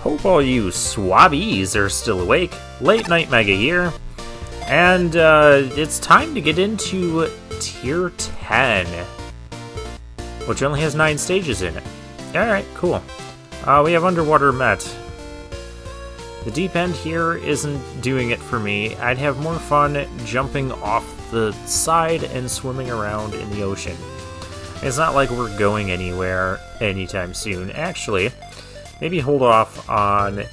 Hope all you swabbies are still awake. Late Night Mega here. And it's time to get into Tier 10, which only has 9 stages in it. Alright, cool. We have Underwater Met. The deep end here isn't doing it for me. I'd have more fun jumping off the side and swimming around in the ocean. It's not like we're going anywhere anytime soon. Actually, maybe hold off on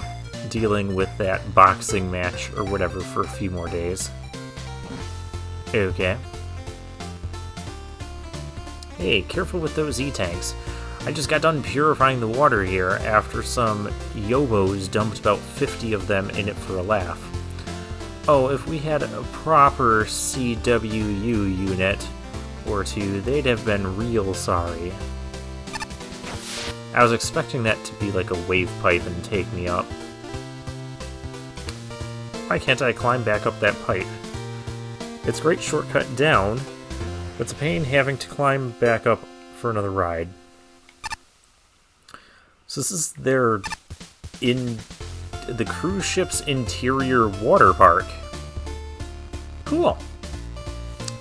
dealing with that boxing match or whatever for a few more days. Okay. Hey, careful with those E-tanks. I just got done purifying the water here after some yobos dumped about 50 of them in it for a laugh. Oh, if we had a proper CWU unit or two, they'd have been real sorry. I was expecting that to be like a wave pipe and take me up. Why can't I climb back up that pipe? It's a great shortcut down, but it's a pain having to climb back up for another ride. So this is their the cruise ship's interior water park. Cool.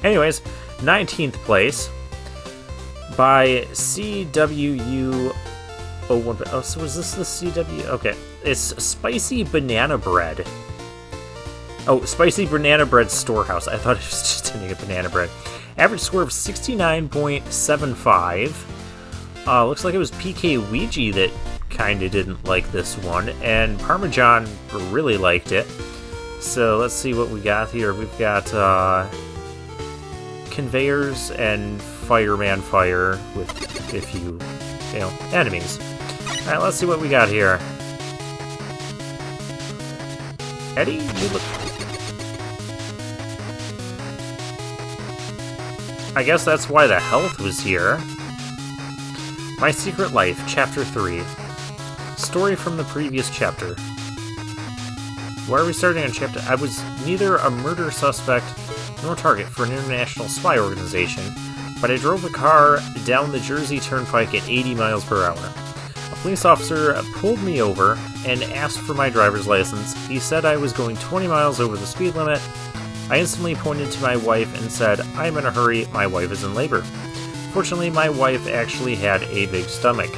Anyways, 19th place by CWU 01. Oh, so is this the CW? Okay. It's Spicy Banana Bread. Oh, Spicy Banana Bread Storehouse. I thought it was just ending at banana bread. Average score of 69.75. Looks like it was PK Ouija that kinda didn't like this one, and Parmesan really liked it. So let's see what we got here. We've got conveyors and fireman fire with a few, enemies. Alright, let's see what we got here. Eddie, you look... I guess that's why the health was here. My Secret Life, Chapter 3. Story from the previous chapter. Why are we starting on chapter? I was neither a murder suspect nor target for an international spy organization, but I drove a car down the Jersey Turnpike at 80 miles per hour. A police officer pulled me over and asked for my driver's license. He said I was going 20 miles over the speed limit. I instantly pointed to my wife and said, "I'm in a hurry, my wife is in labor." Fortunately, my wife actually had a big stomach.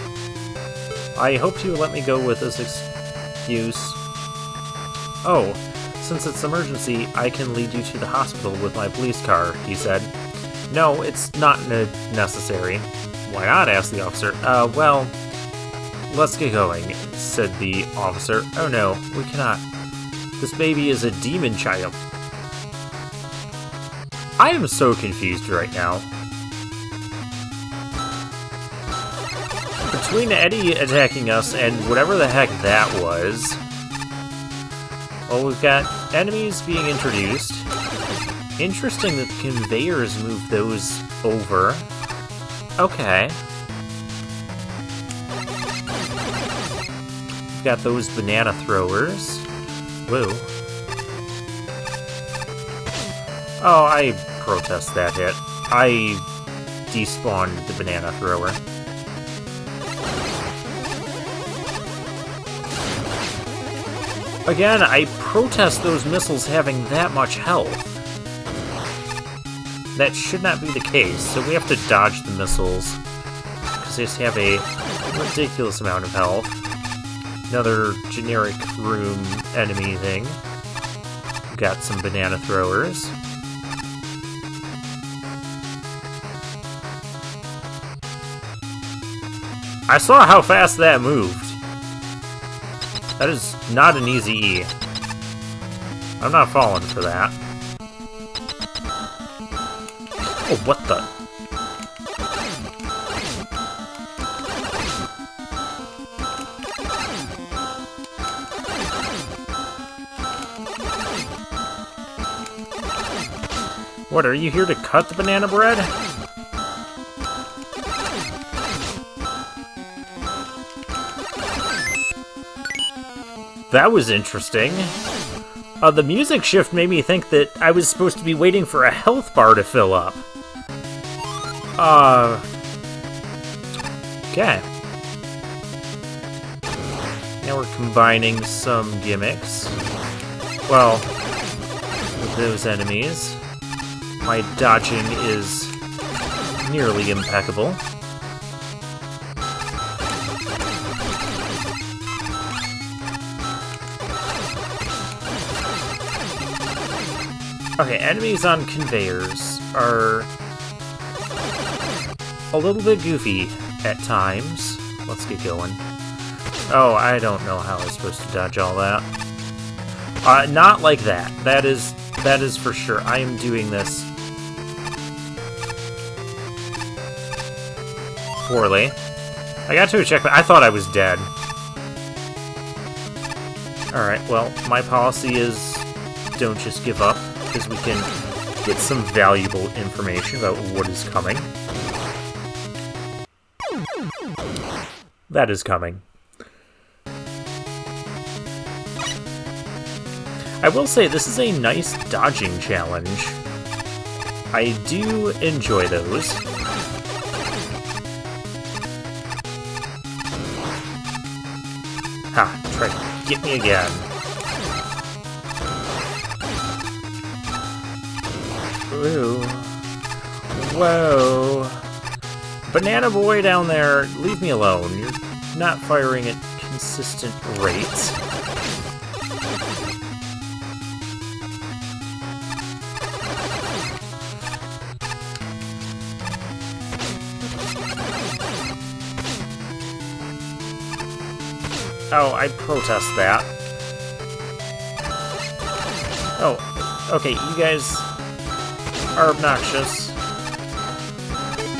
I hoped you would let me go with this excuse. Oh, since it's emergency, I can lead you to the hospital with my police car, he said. No, it's not necessary. Why not? Asked the officer. Well, let's get going, said the officer. Oh no, we cannot. This baby is a demon child. I am so confused right now. Between Eddie attacking us and whatever the heck that was... Well, we've got enemies being introduced. Interesting that the conveyors move those over. Okay. We've got those banana throwers. Whoa. Oh, I protest that hit. I despawned the banana thrower. Again, I protest those missiles having that much health. That should not be the case, so we have to dodge the missiles, because they just have a ridiculous amount of health. Another generic room enemy thing. We've got some banana throwers. I saw how fast that moved. That is not an easy E. I'm not falling for that. Oh, what the? What, are you here to cut the banana bread? That was interesting. The music shift made me think that I was supposed to be waiting for a health bar to fill up. Okay. Now we're combining some gimmicks. Well, with those enemies, my dodging is nearly impeccable. Okay, enemies on conveyors are a little bit goofy at times. Let's get going. Oh, I don't know how I'm supposed to dodge all that. Not like that. That is for sure. I am doing this poorly. I got to a checkpoint. I thought I was dead. Alright, well, my policy is don't just give up, because we can get some valuable information about what is coming. That is coming. I will say, this is a nice dodging challenge. I do enjoy those. Ha, try to get me again. Ooh. Whoa. Banana boy down there, leave me alone. You're not firing at consistent rates. Oh, I protest that. Oh, okay, you guys are obnoxious.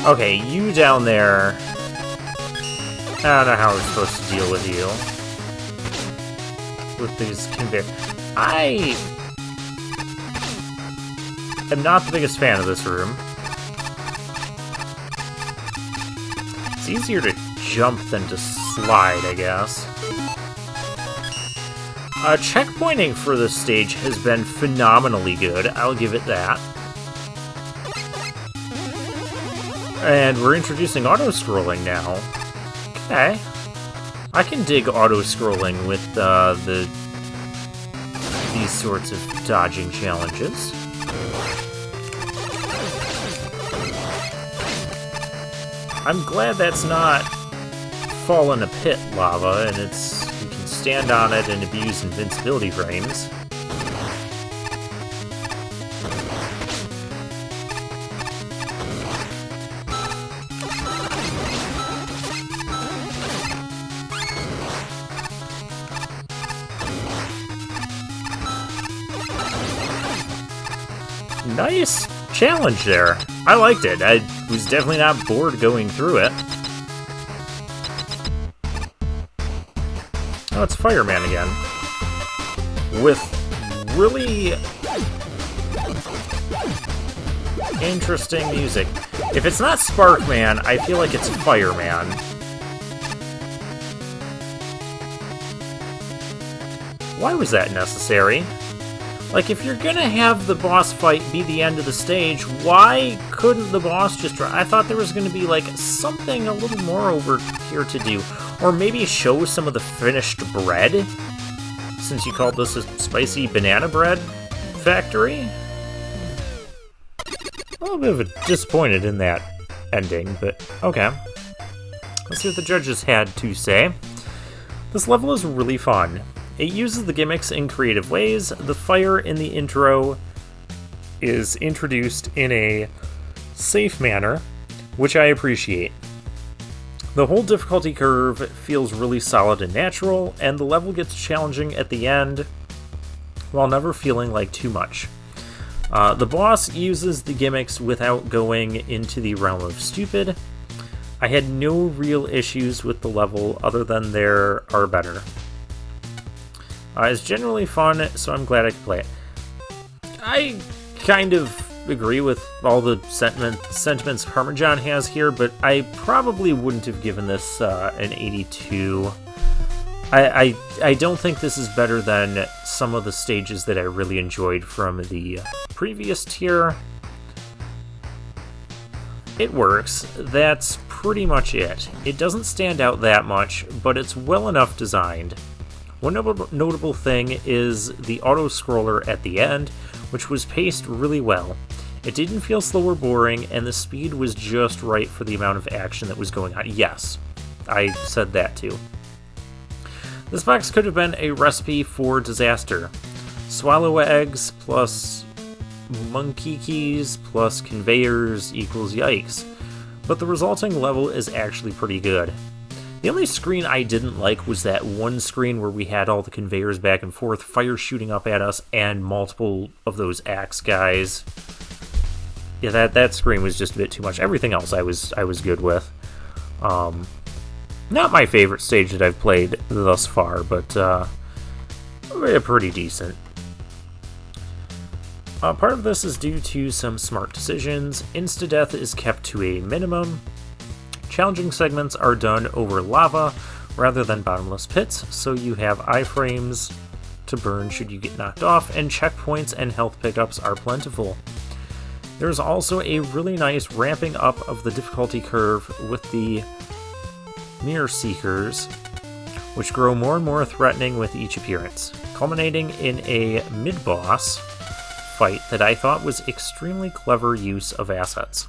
Okay, you down there. I don't know how we're supposed to deal with you. With these conveyors. I am not the biggest fan of this room. It's easier to jump than to slide, I guess. Checkpointing for this stage has been phenomenally good, I'll give it that. And we're introducing auto-scrolling now. Okay. I can dig auto-scrolling with these sorts of dodging challenges. I'm glad that's not fall in a pit lava, and it's you can stand on it and abuse invincibility frames. Nice challenge there. I liked it. I was definitely not bored going through it. Oh, it's Fireman again. With really interesting music. If it's not Sparkman, I feel like it's Fireman. Why was that necessary? Like, if you're gonna have the boss fight be the end of the stage, why couldn't the boss just... I thought there was gonna be, like, something a little more over here to do. Or maybe show some of the finished bread? Since you called this a spicy banana bread factory? A little bit of a disappointed in that ending, but okay. Let's see what the judges had to say. This level is really fun. It uses the gimmicks in creative ways. The fire in the intro is introduced in a safe manner, which I appreciate. The whole difficulty curve feels really solid and natural, and the level gets challenging at the end, while never feeling like too much. The boss uses the gimmicks without going into the realm of stupid. I had no real issues with the level other than there are better. It's generally fun, so I'm glad I could play it. I kind of agree with all the sentiments Parmesan has here, but I probably wouldn't have given this an 82. I don't think this is better than some of the stages that I really enjoyed from the previous tier. It works. That's pretty much it. It doesn't stand out that much, but it's well enough designed. One notable thing is the auto-scroller at the end, which was paced really well. It didn't feel slow or boring, and the speed was just right for the amount of action that was going on. Yes, I said that too. This box could have been a recipe for disaster. Swallow eggs plus monkey keys plus conveyors equals yikes. But the resulting level is actually pretty good. The only screen I didn't like was that one screen where we had all the conveyors back and forth, fire shooting up at us, and multiple of those axe guys. Yeah, that screen was just a bit too much. Everything else I was good with. Not my favorite stage that I've played thus far, but pretty decent. Part of this is due to some smart decisions. Insta-death is kept to a minimum. Challenging segments are done over lava rather than bottomless pits, so you have iframes to burn should you get knocked off, and checkpoints and health pickups are plentiful. There's also a really nice ramping up of the difficulty curve with the Mirror Seekers, which grow more and more threatening with each appearance, culminating in a mid-boss fight that I thought was extremely clever use of assets.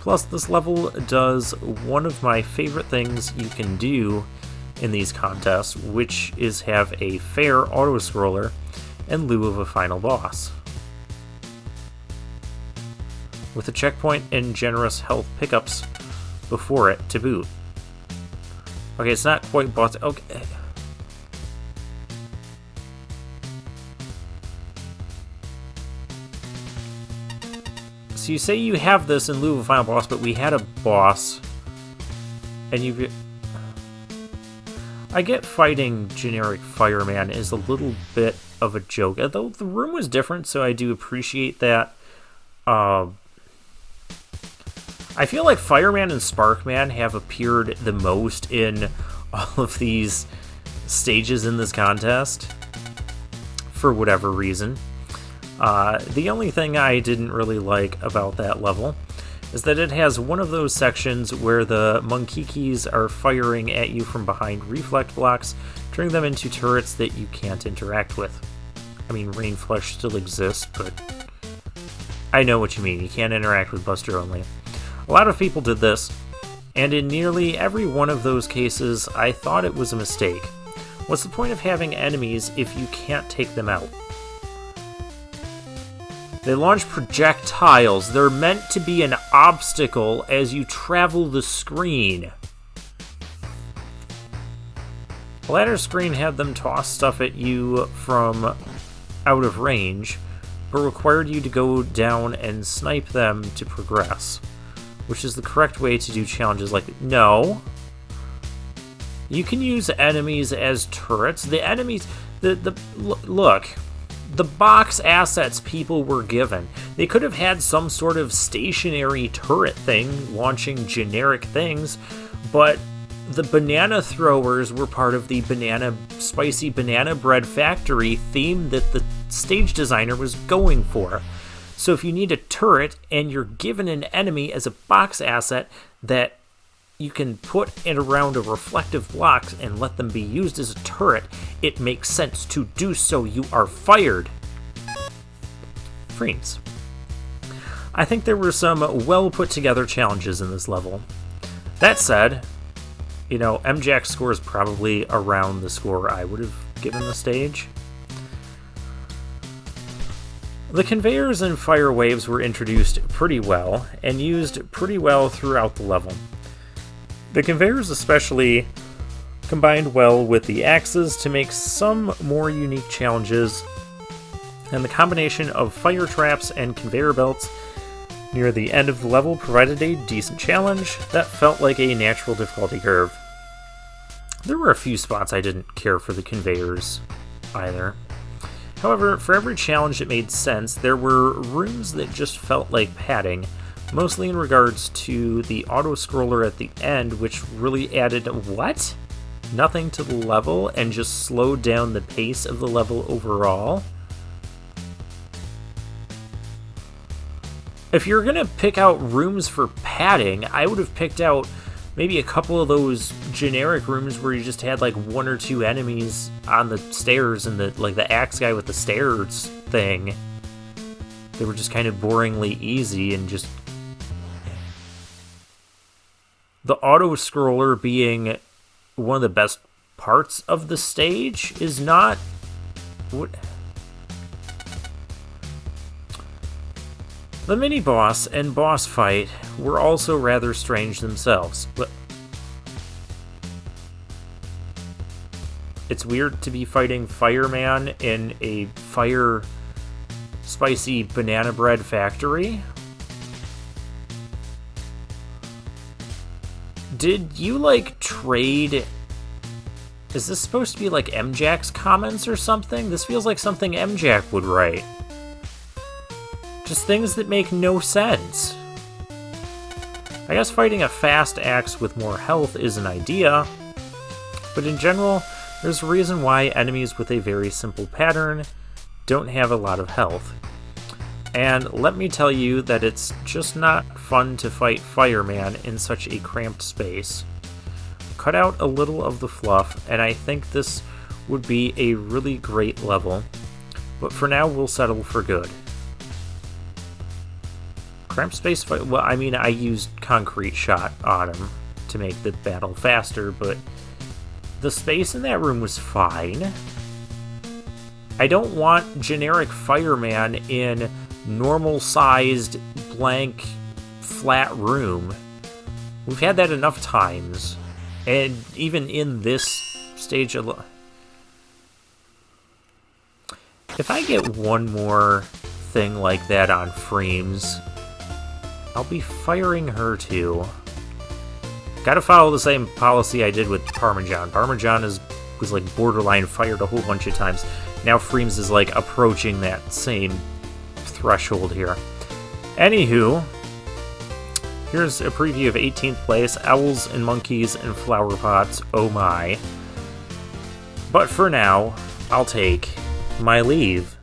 Plus, this level does one of my favorite things you can do in these contests, which is have a fair auto-scroller in lieu of a final boss, with a checkpoint and generous health pickups before it to boot. Okay, it's not quite boss. Okay. So you say you have this in lieu of a final boss, but we had a boss, and you... I get fighting generic fireman is a little bit of a joke, although the room was different, so I do appreciate that. I feel like Fireman and Sparkman have appeared the most in all of these stages in this contest, for whatever reason. The only thing I didn't really like about that level is that it has one of those sections where the monkey are firing at you from behind reflect blocks, turning them into turrets that you can't interact with. I mean, Rain Flesh still exists, but I know what you mean. You can't interact with Buster only. A lot of people did this, and in nearly every one of those cases, I thought it was a mistake. What's the point of having enemies if you can't take them out? They launch projectiles. They're meant to be an obstacle as you travel the screen. The latter screen had them toss stuff at you from out of range, but required you to go down and snipe them to progress, which is the correct way to do challenges like that. No. You can use enemies as turrets. The enemies... Look... The box assets people were given, they could have had some sort of stationary turret thing launching generic things, but the banana throwers were part of the spicy banana bread factory theme that the stage designer was going for. So if you need a turret and you're given an enemy as a box asset that you can put it around a reflective block and let them be used as a turret, it makes sense to do so. You are fired. Friends. I think there were some well put together challenges in this level. That said, you know, MJack's score is probably around the score I would have given the stage. The conveyors and fire waves were introduced pretty well and used pretty well throughout the level. The conveyors especially combined well with the axes to make some more unique challenges, and the combination of fire traps and conveyor belts near the end of the level provided a decent challenge that felt like a natural difficulty curve. There were a few spots I didn't care for the conveyors either. However, for every challenge that made sense, there were rooms that just felt like padding, mostly in regards to the auto-scroller at the end, which really added nothing to the level and just slowed down the pace of the level overall. If you're gonna pick out rooms for padding, I would have picked out maybe a couple of those generic rooms where you just had like one or two enemies on the stairs and the axe guy with the stairs thing. They were just kind of boringly easy, and just the auto-scroller being one of the best parts of the stage is not... The mini-boss and boss fight were also rather strange themselves. It's weird to be fighting Fireman in a fire spicy banana bread factory. Did you, like, trade... Is this supposed to be, like, MJack's comments or something? This feels like something MJack would write. Just things that make no sense. I guess fighting a fast axe with more health is an idea, but in general, there's a reason why enemies with a very simple pattern don't have a lot of health. And let me tell you that it's just not fun to fight Fireman in such a cramped space. Cut out a little of the fluff, and I think this would be a really great level, but for now we'll settle for good. Cramped space fight, well, I mean, I used concrete shot on him to make the battle faster, but the space in that room was fine. I don't want generic Fireman in normal-sized, blank, flat room. We've had that enough times. And even in this stage alone... If I get one more thing like that on Freems, I'll be firing her too. Gotta follow the same policy I did with Parmesan. Parmesan was like borderline fired a whole bunch of times. Now Freems is like approaching that same threshold here. Anywho, here's a preview of 18th place, Owls and Monkeys and Flower Pots, oh my. But for now, I'll take my leave.